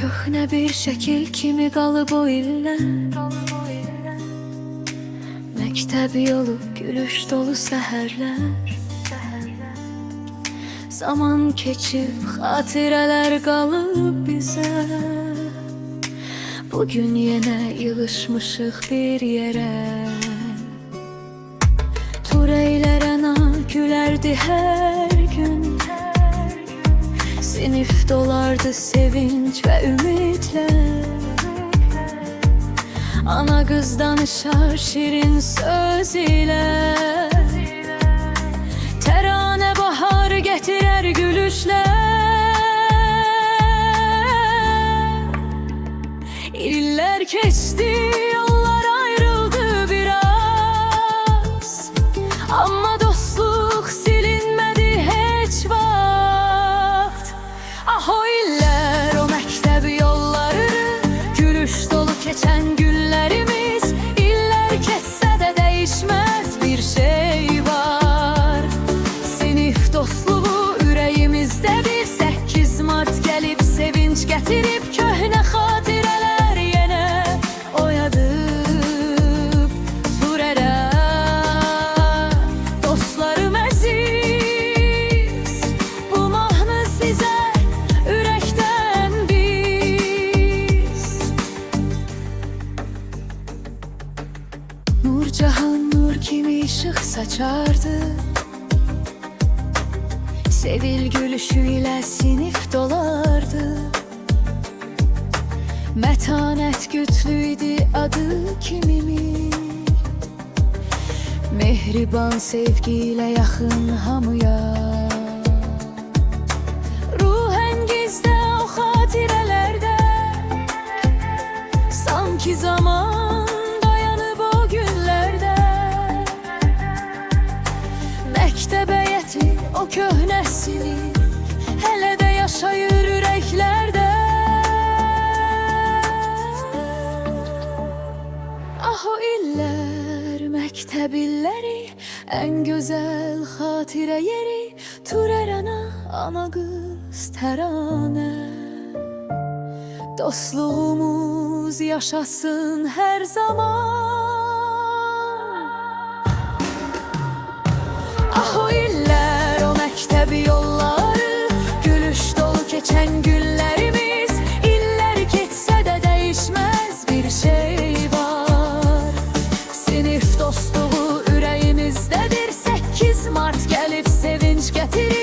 Köhnə bir şəkil kimi qalıb o illər. Məktəb yolu, gülüş dolu səhərlər. Zaman keçib, xatirələr qalıb bizə. Bugün yenə yığışmışıq bir yerə. Tureylərə gülərdi hər gün. Sinif dolardı sevinç və ümidlər. Ana qız danışar şirin söz ilə. Təranə bahar gətirər gülüşlər. İllər keçdi, yollar ayrıldı biraz. Amma dostluq silinmədi heç vaxt. Ah o illər, o məktəb yolları, gülüş dolu keçən günlərimiz. İllər keçsə də dəyişməz bir şey var. Sinif dostluğu ürəyimizdədir. 8 Mart gəlib sevinç gətirib, köhnə xatirələr yenə oyadıb surərə. Dostlarım əziz, bu mahnı sizə ürəkdən biz. Nur cahan nur kimi işıq saçardı. Sevil gülüşüyle sinif dolardı. Mətanət gütlüydü adı kimimi. Mehriban sevgiyle yaxın hamıya. Ruhen gizdə o xatirələrdə. Sanki zaman dayanıb o günlərdə. Məktəb həyəti o köhnə sinif hələ də yaşayır ürəklərdə. Ah o illər, məktəb illəri, ən gözəl xatirə yeri. Turərana, ana qız təranə. Dostluğumuz yaşasın hər zaman. Ah o illər, o məktəb yolları, gülüş dolu keçən günlərimiz. İllər keçsə də dəyişməz bir şey var. Sinif dostluğu ürəyimizdədir. 8 Mart gəlib sevinç gətirir.